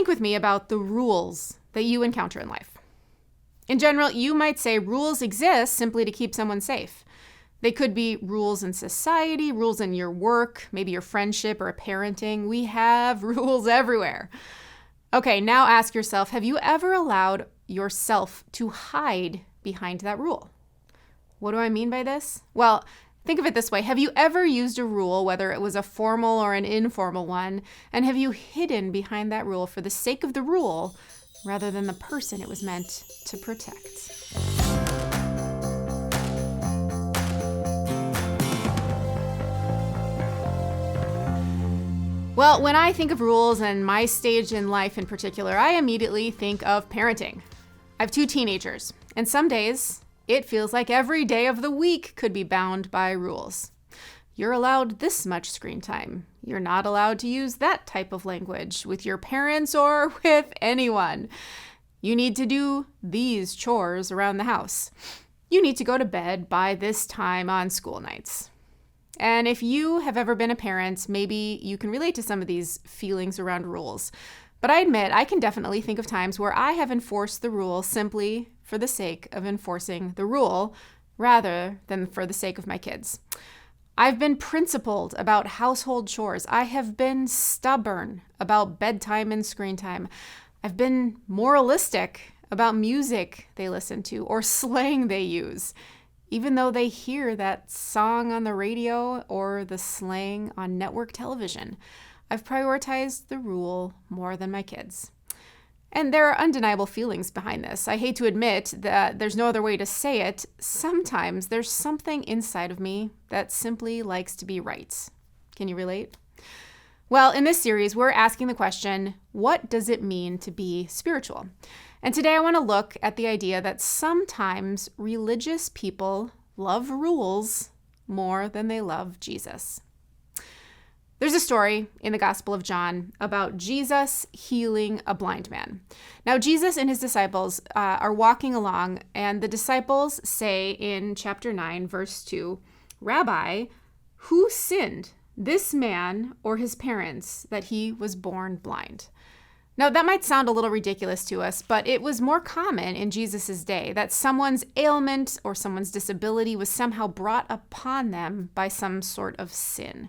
think with me about the rules that you encounter in life. In general, you might say rules exist simply to keep someone safe. They could be rules in society, rules in your work, maybe your friendship or parenting. We have rules everywhere. Okay, now ask yourself, have you ever allowed yourself to hide behind that rule? What do I mean by this? Well, think of it this way. Have you ever used a rule, whether it was a formal or an informal one, and have you hidden behind that rule for the sake of the rule rather than the person it was meant to protect? Well, when I think of rules and my stage in life in particular, I immediately think of parenting. I have 2 teenagers, and some days it feels like every day of the week could be bound by rules. You're allowed this much screen time. You're not allowed to use that type of language with your parents or with anyone. You need to do these chores around the house. You need to go to bed by this time on school nights. And if you have ever been a parent, maybe you can relate to some of these feelings around rules. But I admit, I can definitely think of times where I have enforced the rule simply for the sake of enforcing the rule, rather than for the sake of my kids. I've been principled about household chores. I have been stubborn about bedtime and screen time. I've been moralistic about music they listen to or slang they use, even though they hear that song on the radio or the slang on network television. I've prioritized the rule more than my kids. And there are undeniable feelings behind this. I hate to admit that there's no other way to say it. Sometimes there's something inside of me that simply likes to be right. Can you relate? Well, in this series, we're asking the question, what does it mean to be spiritual? And today I want to look at the idea that sometimes religious people love rules more than they love Jesus. There's a story in the Gospel of John about Jesus healing a blind man. Now, Jesus and his disciples are walking along, and the disciples say in chapter 9, verse 2, "Rabbi, who sinned, this man or his parents, that he was born blind?" Now, that might sound a little ridiculous to us, but it was more common in Jesus' day that someone's ailment or someone's disability was somehow brought upon them by some sort of sin.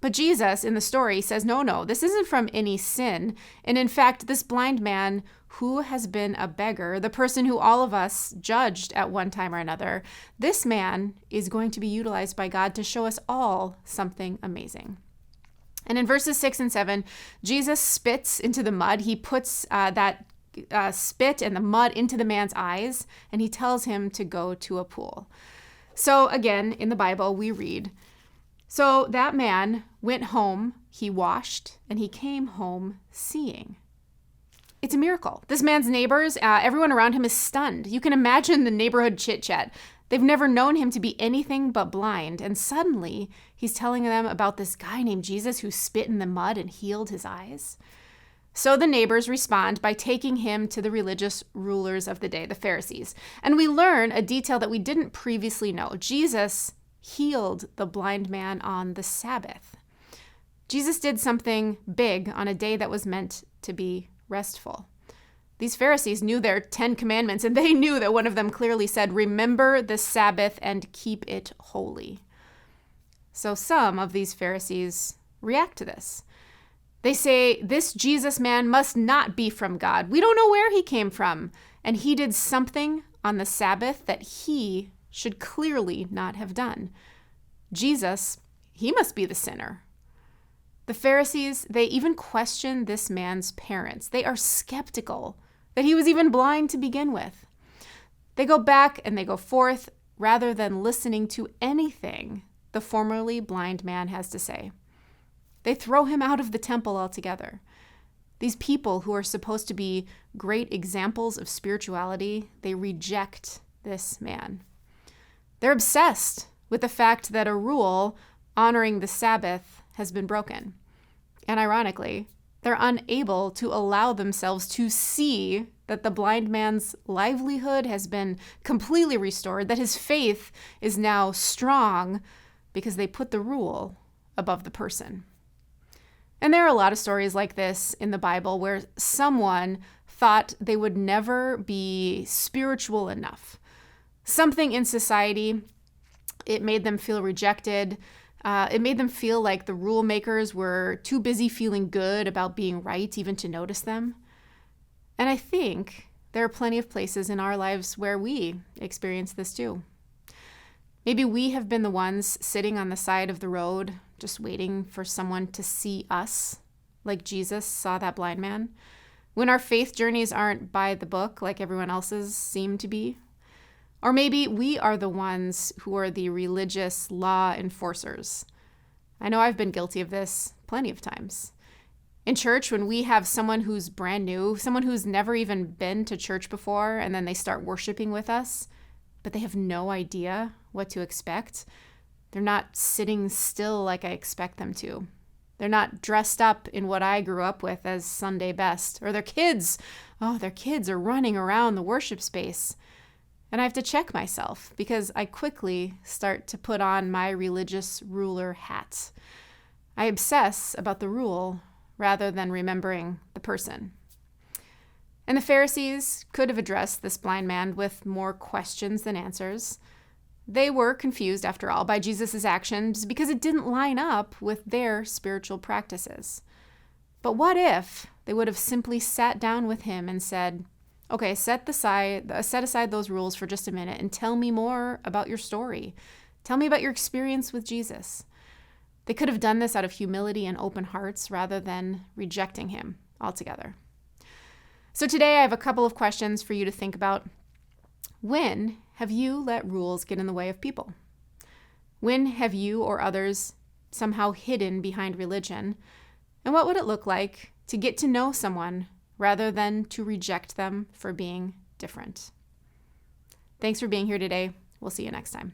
But Jesus in the story says, no, this isn't from any sin. And in fact, this blind man who has been a beggar, the person who all of us judged at one time or another, this man is going to be utilized by God to show us all something amazing. And in verses 6 and 7, Jesus spits into the mud. He puts that spit and the mud into the man's eyes, and he tells him to go to a pool. So again, in the Bible, we read, "So that man went home, he washed, and he came home seeing." It's a miracle. This man's neighbors, everyone around him is stunned. You can imagine the neighborhood chit-chat. They've never known him to be anything but blind, and suddenly he's telling them about this guy named Jesus who spit in the mud and healed his eyes. So the neighbors respond by taking him to the religious rulers of the day, the Pharisees. And we learn a detail that we didn't previously know. Jesus healed the blind man on the Sabbath. Jesus did something big on a day that was meant to be restful. These Pharisees knew their 10 commandments, and they knew that one of them clearly said, "Remember the Sabbath and keep it holy." So some of these Pharisees react to this. They say, "This Jesus man must not be from God. We don't know where he came from, and he did something on the Sabbath that he should clearly not have done. Jesus, he must be the sinner." The Pharisees, they even question this man's parents. They are skeptical that he was even blind to begin with. They go back and they go forth rather than listening to anything the formerly blind man has to say. They throw him out of the temple altogether. These people who are supposed to be great examples of spirituality, they reject this man. They're obsessed with the fact that a rule honoring the Sabbath has been broken. And ironically, they're unable to allow themselves to see that the blind man's livelihood has been completely restored, that his faith is now strong because they put the rule above the person. And there are a lot of stories like this in the Bible where someone thought they would never be spiritual enough. Something in society, it made them feel rejected. It made them feel like the rule makers were too busy feeling good about being right even to notice them. And I think there are plenty of places in our lives where we experience this too. Maybe we have been the ones sitting on the side of the road, just waiting for someone to see us, like Jesus saw that blind man, when our faith journeys aren't by the book like everyone else's seem to be. Or maybe we are the ones who are the religious law enforcers. I know I've been guilty of this plenty of times. In church, when we have someone who's brand new, someone who's never even been to church before, and then they start worshiping with us, but they have no idea what to expect. They're not sitting still like I expect them to. They're not dressed up in what I grew up with as Sunday best. Or their kids are running around the worship space. And I have to check myself because I quickly start to put on my religious ruler hat. I obsess about the rule rather than remembering the person. And the Pharisees could have addressed this blind man with more questions than answers. They were confused, after all, by Jesus' actions because it didn't line up with their spiritual practices. But what if they would have simply sat down with him and said, okay, set aside those rules for just a minute and tell me more about your story. Tell me about your experience with Jesus. They could have done this out of humility and open hearts rather than rejecting him altogether. So today I have a couple of questions for you to think about. When have you let rules get in the way of people? When have you or others somehow hidden behind religion? And what would it look like to get to know someone rather than to reject them for being different? Thanks for being here today. We'll see you next time.